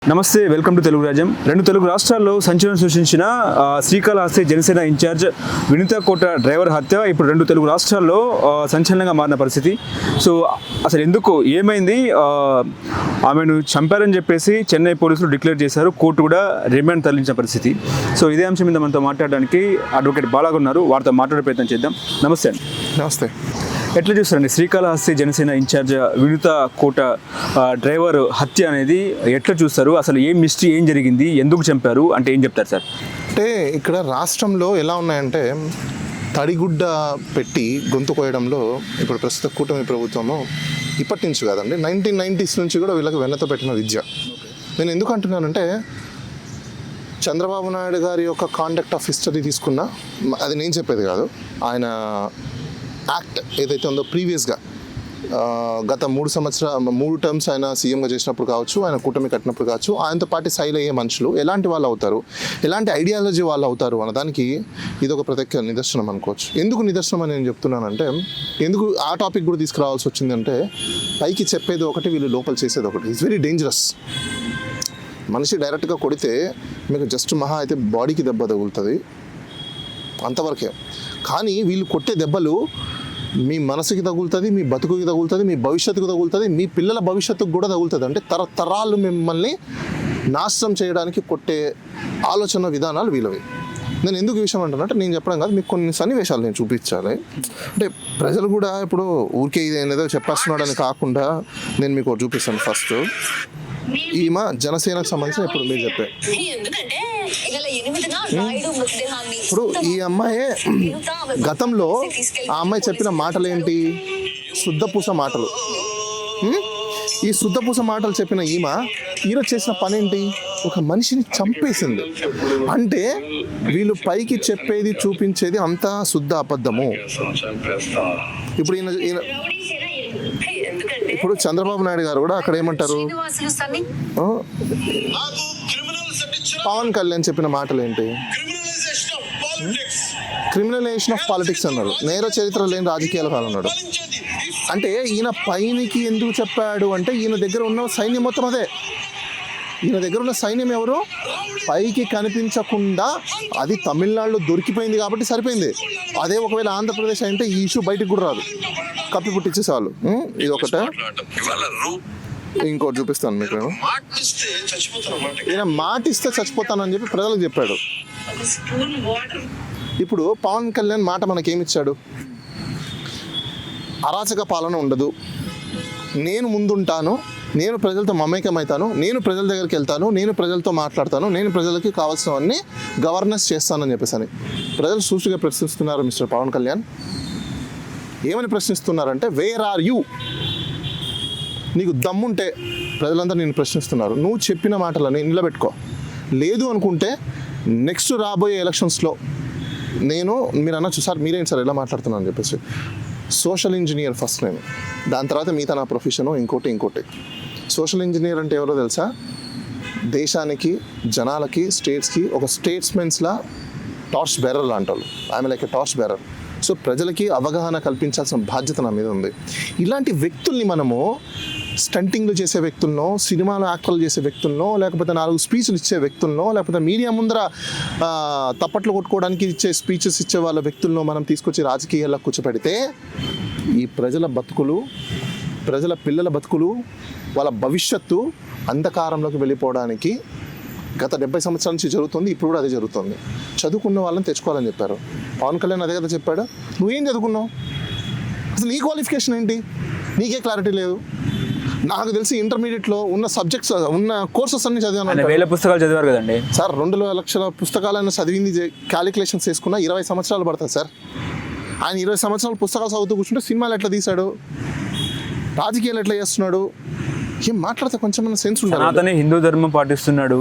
నమస్తే, welcome to Telugu రాజ్యం. రెండు తెలుగు రాష్ట్రాల్లో సంచలనం సృష్టించిన శ్రీకాళహస్తి జనసేన ఇన్ఛార్జ్ వినుత కోట డ్రైవర్ హత్య ఇప్పుడు రెండు తెలుగు రాష్ట్రాల్లో సంచలనంగా మారిన పరిస్థితి. సో అసలు ఎందుకు ఏమైంది, ఆమెను చంపారని చెప్పేసి చెన్నై పోలీసులు డిక్లేర్ చేశారు. కోర్టు కూడా రిమాండ్ తరలించిన పరిస్థితి. సో ఇదే అంశం మీద మనతో మాట్లాడడానికి అడ్వకేట్ బాలాగా ఉన్నారు. వారితో మాట్లాడే ప్రయత్నం చేద్దాం. నమస్తే అండి. నమస్తే. ఎట్లా చూస్తారండి శ్రీకాళహస్తి జనసేన ఇన్ఛార్జ్ వినుత కోట డ్రైవర్ హత్య అనేది ఎట్లా చూస్తారు? అసలు ఏం మిస్టరీ, ఏం జరిగింది, ఎందుకు చంపారు అంటే ఏం చెప్తారు సార్? అంటే ఇక్కడ రాష్ట్రంలో ఎలా ఉన్నాయంటే తడిగుడ్డ పెట్టి గొంతు కోయడంలో ఇప్పుడు ప్రస్తుత కూటమి ప్రభుత్వము ఇప్పటి నుంచి కాదండి 1990s నుంచి కూడా వీళ్ళకి వెన్నతో పెట్టిన విద్య. నేను ఎందుకు అంటున్నానంటే చంద్రబాబు నాయుడు గారి యొక్క కాండక్ట్ ఆఫ్ హిస్టరీ తీసుకున్నా, అది నేను చెప్పేది కాదు, ఆయన యాక్ట్ ఏదైతే ఉందో ప్రీవియస్గా గత 3 టర్మ్స్ ఆయన సీఎంగా చేసినప్పుడు కావచ్చు, ఆయన కూటమి కట్టినప్పుడు కావచ్చు, ఆయనతో పాటు సైల్ అయ్యే మనుషులు ఎలాంటి వాళ్ళు అవుతారు, ఎలాంటి ఐడియాలజీ వాళ్ళు అవుతారు అన్నదానికి ఇది ఒక ప్రత్యేక నిదర్శనం అనుకోవచ్చు. ఎందుకు నిదర్శనం అని నేను చెప్తున్నానంటే, ఎందుకు ఆ టాపిక్ కూడా తీసుకురావాల్సి వచ్చిందంటే, పైకి చెప్పేది ఒకటి, వీళ్ళు లోపల చేసేది ఒకటి. It's very dangerous. మనిషి డైరెక్ట్గా కొడితే మీకు జస్ట్ మహా అయితే బాడీకి దెబ్బ తగులుతుంది, అంతవరకే. కానీ వీళ్ళు కొట్టే దెబ్బలు మీ మనసుకి తగులుతుంది, మీ బతుకుకి తగులుతుంది, మీ భవిష్యత్తుకు తగులుతుంది, మీ పిల్లల భవిష్యత్తుకు కూడా తగులుతుంది. అంటే తరతరాలు మిమ్మల్ని నాశనం చేయడానికి కొట్టే ఆలోచన విధానాలు వీళ్ళవి. నేను ఎందుకు ఈ విషయం అంటానంటే, నేను చెప్పడం కాదు, మీకు కొన్ని సన్నివేశాలు నేను చూపించాలి. అంటే ప్రజలు కూడా ఇప్పుడు ఊరికే ఏదో చెప్పేస్తున్నాడని కాకుండా నేను మీకు చూపిస్తాను. ఫస్ట్ ఈమె జనసేనకు సంబంధించిన ఇప్పుడు మీరు చెప్పే ఇప్పుడు ఈ అమ్మాయి గతంలో ఆ అమ్మాయి చెప్పిన మాటలు ఏంటి? శుద్ధపూస మాటలు. ఈ శుద్ధపూస మాటలు చెప్పిన ఈరోజు చేసిన పని ఏంటి? ఒక మనిషిని చంపేసింది. అంటే వీళ్ళు పైకి చెప్పేది చూపించేది అంతా శుద్ధ అబద్ధము. ఇప్పుడు ఇప్పుడు చంద్రబాబు నాయుడు గారు కూడా అక్కడ ఏమంటారు? పవన్ కళ్యాణ్ చెప్పిన మాటలు ఏంటి? క్రిమినలైజేషన్ ఆఫ్ పాలిటిక్స్ అన్నారు. నేర చరిత్ర లేని రాజకీయాలు కాదన్నాడు. అంటే ఈయన పైనకి ఎందుకు చెప్పాడు అంటే, ఈయన దగ్గర ఉన్న సైన్యం మొత్తం అదే. ఈయన దగ్గర ఉన్న సైన్యం ఎవరు? పైకి కనిపించకుండా అది తమిళనాడులో దొరికిపోయింది కాబట్టి సరిపోయింది. అదే ఒకవేళ ఆంధ్రప్రదేశ్ అంటే ఈ ఇష్యూ బయటకు కూడా రాదు, కప్పి పుట్టించేసాలు. ఇది ఒకటే. ఇంకోటి చూపిస్తాను మీకు. ఈయన మాటిస్తే చచ్చిపోతానని చెప్పి ప్రజలకు చెప్పాడు. ఇప్పుడు పవన్ కళ్యాణ్ మాట మనకేమిచ్చాడు? అరాచక పాలన ఉండదు, నేను ముందుంటాను, నేను ప్రజలతో మమేకమవుతాను, నేను ప్రజల దగ్గరికి వెళ్తాను, నేను ప్రజలతో మాట్లాడతాను, నేను ప్రజలకి కావాల్సినవన్నీ గవర్నెన్స్ చేస్తానని చెప్పేసి ప్రజలు సూటిగా ప్రశ్నిస్తున్నారు. మిస్టర్ పవన్ కళ్యాణ్ ఏమని ప్రశ్నిస్తున్నారంటే, వేర్ ఆర్ యూ? నీకు దమ్ముంటే ప్రజలందరూ నేను ప్రశ్నిస్తున్నారు, నువ్వు చెప్పిన మాటలని నిలబెట్టుకో. లేదు అనుకుంటే నెక్స్ట్ రాబోయే ఎలక్షన్స్లో మీరు అనొచ్చు, సార్ మీరేంటి సార్ ఎలా మాట్లాడుతున్నాను అని చెప్పేసి. సోషల్ ఇంజనీర్ ఫస్ట్ నేను, దాని తర్వాత మిగతా నా ప్రొఫెషను ఇంకోటి. సోషల్ ఇంజనీర్ అంటే ఎవరో తెలుసా? దేశానికి, జనాలకి, స్టేట్స్కి ఒక స్టేట్స్మెన్స్లా టార్చ్ బేరర్ లాంటి వాళ్ళు. I'm like a torch bearer. So ప్రజలకి అవగాహన కల్పించాల్సిన బాధ్యత నా మీద ఉంది. ఇలాంటి వ్యక్తుల్ని మనము స్టంటింగ్లు చేసే వ్యక్తులను, సినిమాలో యాక్టర్లు చేసే వ్యక్తులను, లేకపోతే 4 స్పీచ్లు ఇచ్చే వ్యక్తులను, లేకపోతే మీడియా ముందర తప్పట్లు కొట్టుకోవడానికి ఇచ్చే స్పీచెస్ ఇచ్చే వాళ్ళ వ్యక్తులను మనం తీసుకొచ్చి రాజకీయాల్లో కూర్చోపెడితే ఈ ప్రజల బతుకులు, ప్రజల పిల్లల బతుకులు, వాళ్ళ భవిష్యత్తు అంధకారంలోకి వెళ్ళిపోవడానికి గత 70 సంవత్సరాల నుంచి జరుగుతుంది. ఇప్పుడు కూడా అదే జరుగుతుంది. చదువుకున్న వాళ్ళని తెచ్చుకోవాలని చెప్పారు. పవన్ కళ్యాణ్ అదే కదా చెప్పాడు. నువ్వేం చదువుకున్నావు? అసలు నీ క్వాలిఫికేషన్ ఏంటి? నీకే క్లారిటీ లేదు. నాకు తెలిసి ఇంటర్మీడియట్లో ఉన్న సబ్జెక్ట్స్, ఉన్న కోర్సెస్ అన్ని చదివాను. 1000 పుస్తకాలు చదివారు కదండి సార్. 2 లక్షల పుస్తకాలను చదివింది క్యాలిక్యులేషన్స్ వేసుకున్న 20 సంవత్సరాలు పడుతుంది సార్. ఆయన 20 సంవత్సరాలు పుస్తకాలు చదువుతూ కూర్చుంటే సినిమాలు ఎట్లా తీశాడు, రాజకీయాలు ఎట్లా చేస్తున్నాడు, ఏం మాట్లాడితే కొంచెం సెన్స్ ఉండాలి. హిందూ ధర్మం పాటిస్తున్నాడు.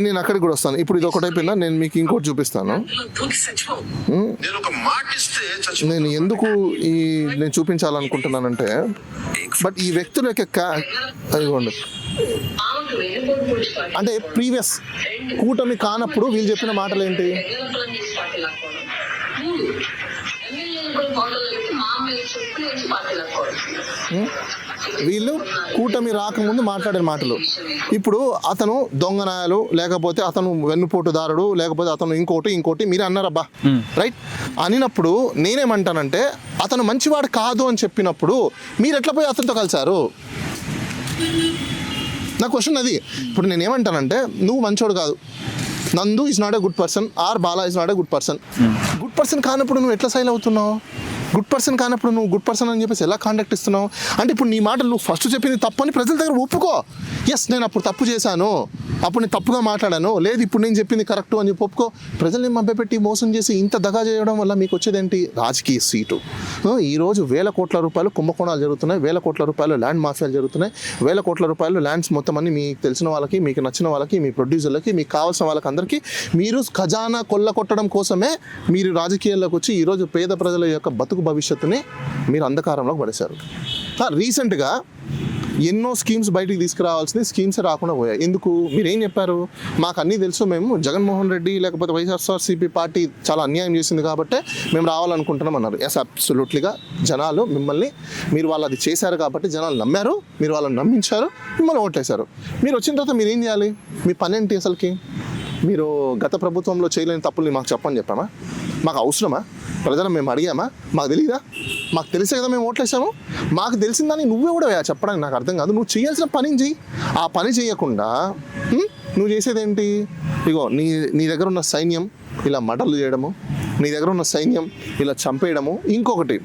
నేను అక్కడికి కూడా వస్తాను. ఇప్పుడు ఇది ఒకటి అయిపోయిందా, నేను మీకు ఇంకోటి చూపిస్తాను. నేను ఎందుకు నేను చూపించాలనుకుంటున్నానంటే, బట్ ఈ వ్యక్తుల యొక్క ఇదిగోండి, అంటే ప్రీవియస్ కూటమి కానప్పుడు వీళ్ళు చెప్పిన మాటలు ఏంటి? వీళ్ళు కూటమి రాకముందు మాట్లాడిన మాటలు. ఇప్పుడు అతను దొంగనాయాలు, లేకపోతే అతను వెన్నుపోటుదారుడు, లేకపోతే అతను ఇంకోటి మీరే అన్నారబ్బా, రైట్ అనినప్పుడు నేనేమంటానంటే అతను మంచివాడు కాదు అని చెప్పినప్పుడు మీరు ఎట్లా పోయి అతనితో కలిసారు? నా క్వశ్చన్ అది. ఇప్పుడు నేనేమంటానంటే నువ్వు మంచోడు కాదు, Nandu is not a good person, or Bala is not a good person. Good person కానప్పుడు నువ్వు ఎట్లా సైల్ అవుతున్నావు? గుడ్ పర్సన్ కానప్పుడు నువ్వు గుడ్ పర్సన్ అని చెప్పేసి ఎలా కాంటాక్ట్ ఇస్తున్నావు? అంటే ఇప్పుడు నీ మాటలు నువ్వు ఫస్ట్ చెప్పింది తప్పని ప్రజల దగ్గర ఒప్పుకో. ఎస్, నేను అప్పుడు తప్పు చేశాను, అప్పుడు నేను తప్పుగా మాట్లాడాను, లేదు ఇప్పుడు నేను చెప్పింది కరెక్ట్ అని చెప్పి ఒప్పుకో. ప్రజల్ని మభ్యపెట్టి మోసం చేసి ఇంత దగా చేయడం వల్ల మీకు వచ్చేదేంటి? రాజకీయ సీటు. ఈరోజు వేల కోట్ల రూపాయలు కుంభకోణాలు జరుగుతున్నాయి, వేల కోట్ల రూపాయలు ల్యాండ్ మాఫియాలు జరుగుతున్నాయి, వేల కోట్ల రూపాయలు ల్యాండ్స్ మొత్తం అన్ని మీకు తెలిసిన వాళ్ళకి, మీకు నచ్చిన వాళ్ళకి, మీ ప్రొడ్యూసర్లకి, మీకు కావాల్సిన వాళ్ళకి అందరికీ మీరు ఖజానా కొట్టడం కోసమే మీరు రాజకీయాల్లోకి వచ్చి ఈరోజు పేద ప్రజల యొక్క బతుకు భవిష్యత్తుని మీరు అంధకారంలోకి పడేశారు. రీసెంట్గా ఎన్నో స్కీమ్స్ బయటికి తీసుకురావాల్సింది స్కీమ్స్ రాకుండా పోయాయి. ఎందుకు? మీరు ఏం చెప్పారు? మాకు అన్నీ తెలుసు, మేము జగన్మోహన్ రెడ్డి లేకపోతే వైఎస్ఆర్సీపీ పార్టీ చాలా అన్యాయం చేసింది కాబట్టి మేము రావాలనుకుంటున్నాం అన్నారు. ఎస్, అబ్సల్యూట్లీగా జనాలు మిమ్మల్ని, మీరు వాళ్ళు అది చేశారు కాబట్టి జనాలు నమ్మారు, మీరు వాళ్ళని నమ్మించారు, మిమ్మల్ని ఓట్లేశారు. మీరు వచ్చిన తర్వాత మీరు ఏం చేయాలి? మీ పని ఏంటి అసలుకి? మీరు గత ప్రభుత్వంలో చేయలేని తప్పుల్ని మాకు చెప్పామా? మాకు అవసరమా? ప్రజలు మేము అడిగామా? మాకు తెలియదా? మాకు తెలిసే కదా మేము ఓట్లేసాము. మాకు తెలిసిందని నువ్వే కూడా చెప్పడానికి నాకు అర్థం కాదు. నువ్వు చేయాల్సిన పని చెయ్యి. ఆ పని చేయకుండా నువ్వు చేసేదేంటి? ఇగో నీ దగ్గర ఉన్న సైన్యం ఇలా మర్డర్లు చేయడము, నీ దగ్గర ఉన్న సైన్యం ఇలా చంపేయడము. ఇంకొకటి,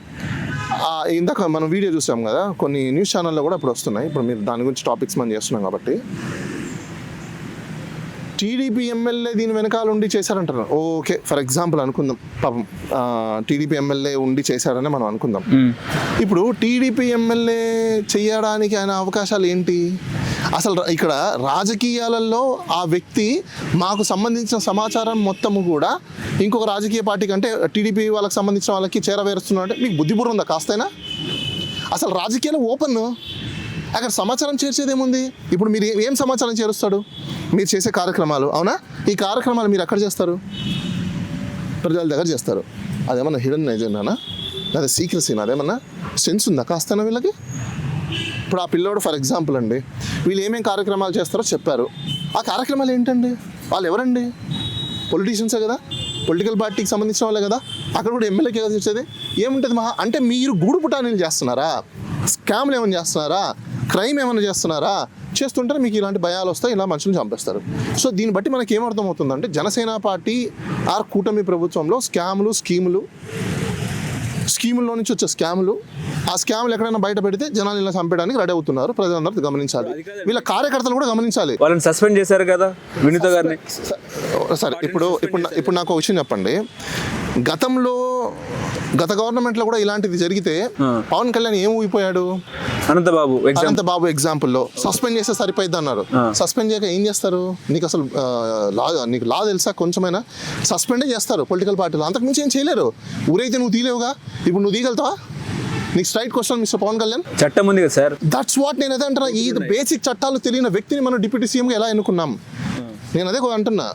ఇందాక మనం వీడియో చూసాం కదా, కొన్ని న్యూస్ ఛానల్లో కూడా ఇప్పుడు వస్తున్నాయి. ఇప్పుడు మీరు దాని గురించి టాపిక్స్ మనం చేస్తున్నాం కాబట్టి, టీడీపీ ఎమ్మెల్యే దీని వెనకాల ఉండి చేశారంటారు. ఓకే, ఫర్ ఎగ్జాంపుల్ అనుకుందాం, పాపం టీడీపీ ఎమ్మెల్యే ఉండి చేశారని మనం అనుకుందాం. ఇప్పుడు టీడీపీ ఎమ్మెల్యే చేయడానికి ఆయన అవకాశాలు ఏంటి? అసలు ఇక్కడ రాజకీయాలలో ఆ వ్యక్తి మాకు సంబంధించిన సమాచారం మొత్తము కూడా ఇంకొక రాజకీయ పార్టీకి, అంటే టీడీపీ వాళ్ళకి సంబంధించిన వాళ్ళకి చేరవేరుస్తున్నా అంటే మీకు బుద్ధిబుర్ర ఉందా కాస్తైనా? అసలు రాజకీయాలు ఓపెన్, అక్కడ సమాచారం చేర్చేదేముంది? ఇప్పుడు మీరు ఏం సమాచారం చేరుస్తాడు? మీరు చేసే కార్యక్రమాలు, అవునా? ఈ కార్యక్రమాలు మీరు ఎక్కడ చేస్తారు? ప్రజల దగ్గర చేస్తారు. అదేమన్నా హిడెన్ ఏజెండానా? లేదా సీక్రెసీనా? అదేమన్నా సెన్స్ ఉందా కాస్తైనా వీళ్ళకి? ఇప్పుడు ఆ పిల్లోడు ఫర్ ఎగ్జాంపుల్ అండి, వీళ్ళు ఏమేమి కార్యక్రమాలు చేస్తారో చెప్పారు. ఆ కార్యక్రమాలు ఏంటండి? వాళ్ళు ఎవరండి? పొలిటీషియన్సే కదా, పొలిటికల్ పార్టీకి సంబంధించిన వాళ్ళే కదా. అక్కడ కూడా ఎమ్మెల్యేకి కదా వచ్చేది. ఏముంటుంది మహా అంటే మీరు గూడు పుటానీలు చేస్తున్నారా? స్కామ్లు ఏమైనా చేస్తున్నారా? క్రైమ్ ఏమైనా చేస్తున్నారా? చేస్తుంటే మీకు ఇలాంటి భయాలు వస్తాయి, ఇలా మనుషులు చంపేస్తారు. సో దీన్ని బట్టి మనకి ఏమర్థమవుతుందంటే జనసేన పార్టీ ఆర్ కూటమి ప్రభుత్వంలో స్కీముల్లో నుంచి వచ్చే స్కాములు, ఆ స్కాములు ఎక్కడైనా బయట పెడితే జనాలు ఇలా చంపడానికి రెడీ అవుతున్నారు. ప్రజలందరూ గమనించాలి, వీళ్ళ కార్యకర్తలు కూడా గమనించాలి. వాళ్ళని సస్పెండ్ చేశారు కదా వినీత గారిని. సరే, ఇప్పుడు నాకు ఒక విషయం చెప్పండి. గత గవర్నమెంట్లో కూడా ఇలాంటిది జరిగితే పవన్ కళ్యాణ్ ఏం ఊగిపోయాడు? అనంతబాబు ఎగ్జాంపుల్లో సస్పెండ్ చేస్తే సరిపోయిద్ది అన్నారు. సస్పెండ్ చేయక ఏం చేస్తారు? నీకు అసలు నీకు లా తెలుసా? కొంచెమైనా సస్పెండే చేస్తారు పొలిటికల్ పార్టీలు, అంతకుమించి ఏం చేయలేరు. ఊరైతే నువ్వు తీలేవుగా, ఇప్పుడు నువ్వు తీయగలుగుతావా? నీకు straight question mister Pawan Kalyan. చట్టం ఉంది కదా సార్, దట్స్ వాట్ నేను అదే అంటున్నా. ఈ బేసిక్ చట్టాలు తెలియని వ్యక్తిని మనం డిప్యూటీ సీఎంగా ఎలా ఎన్నుకున్నాం? నేను అదే అంటున్నా.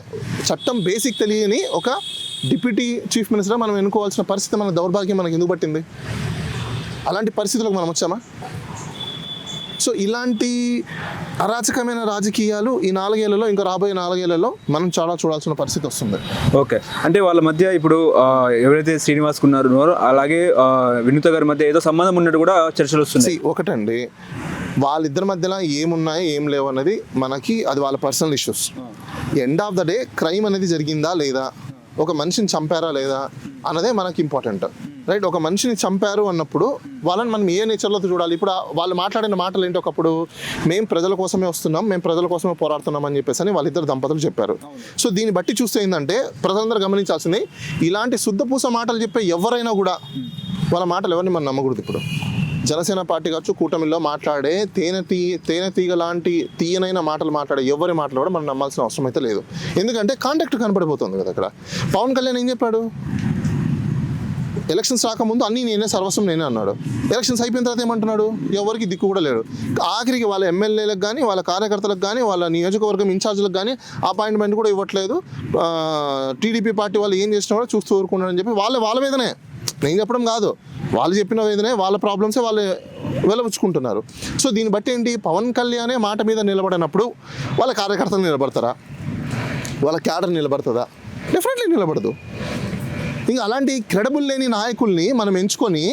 చట్టం బేసిక్ తెలియని ఒక డిప్యూటీ చీఫ్ మినిస్టర్ మనం ఎన్నుకోవాల్సిన పరిస్థితి, మన దౌర్భాగ్యం మనకు ఎందుకు పట్టింది? అలాంటి పరిస్థితులకు మనం వచ్చామా? సో ఇలాంటి అరాచకమైన రాజకీయాలు ఈ 4 ఏళ్లలో, ఇంకా రాబోయే 4 ఏళ్లలో మనం చాలా చూడాల్సిన పరిస్థితి వస్తుంది. ఓకే, అంటే వాళ్ళ మధ్య ఇప్పుడు ఎవరైతే శ్రీనివాస్ ఉన్నారో అలాగే వినీత గారి మధ్య ఏదో సంబంధం ఉన్నట్టు కూడా చర్చలు వస్తున్నాయి. ఒకటండి, వాళ్ళిద్దరి మధ్యలో ఏమున్నాయి ఏం లేవు అన్నది మనకి, అది వాళ్ళ personal issues. End of the day crime అనేది జరిగిందా లేదా, ఒక మనిషిని చంపారా లేదా అన్నదే మనకి ఇంపార్టెంట్, రైట్? ఒక మనిషిని చంపారు అన్నప్పుడు వాళ్ళని మనం ఏ నేచర్లో చూడాలి? ఇప్పుడు వాళ్ళు మాట్లాడిన మాటలు ఏంటి? ఒకప్పుడు మేము ప్రజల కోసమే వస్తున్నాం, మేము ప్రజల కోసమే పోరాడుతున్నాం అని చెప్పేసి అని వాళ్ళిద్దరు దంపతులు చెప్పారు. సో దీన్ని బట్టి చూస్తే ఏంటంటే ప్రజలందరూ గమనించాల్సింది, ఇలాంటి శుద్ధపూస మాటలు చెప్పే ఎవరైనా కూడా వాళ్ళ మాటలు ఎవరిని మనం నమ్మకూడదు. ఇప్పుడు జనసేన పార్టీ కావచ్చు, కూటమిలో మాట్లాడే తేనెతీగ లాంటి తీయనైన మాటలు మాట్లాడే ఎవరి మాటలు కూడా మనం నమ్మాల్సిన అవసరం అయితే లేదు. ఎందుకంటే కాంటాక్ట్ కనపడిపోతుంది కదా. అక్కడ పవన్ కళ్యాణ్ ఏం చెప్పాడు? ఎలక్షన్స్ రాకముందు అన్నీ నేనే, సర్వస్వం నేనే అన్నాడు. ఎలక్షన్స్ అయిపోయిన తర్వాత ఏమంటున్నాడు? ఎవరికి దిక్కు కూడా లేడు. ఆఖరికి వాళ్ళ ఎమ్మెల్యేలకు కానీ, వాళ్ళ కార్యకర్తలకు కానీ, వాళ్ళ నియోజకవర్గం ఇన్ఛార్జీలకు కానీ అపాయింట్మెంట్ కూడా ఇవ్వట్లేదు. టీడీపీ పార్టీ వాళ్ళు ఏం చేసినా కూడా చూస్తూ ఊరుకున్నారని చెప్పి వాళ్ళ మీదనే నేను చెప్పడం కాదు, వాళ్ళు చెప్పిన ఏదైనా వాళ్ళ ప్రాబ్లమ్సే వాళ్ళు వెలవుచ్చుకుంటున్నారు. సో దీన్ని బట్టి ఏంటి, పవన్ కళ్యాణే మాట మీద నిలబడినప్పుడు వాళ్ళ కార్యకర్తలు నిలబడతారా, వాళ్ళ క్యాడర్ నిలబడుతుందా? డెఫినెట్లీ నిలబడదు. ఇంకా అలాంటి క్రెడిబుల్ లేని నాయకుల్ని మనం ఎంచుకొని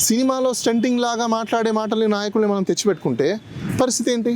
సినిమాలో స్టంటింగ్ లాగా మాట్లాడే మాటల్ని నాయకుల్ని మనం తెచ్చిపెట్టుకుంటే పరిస్థితి ఏంటి?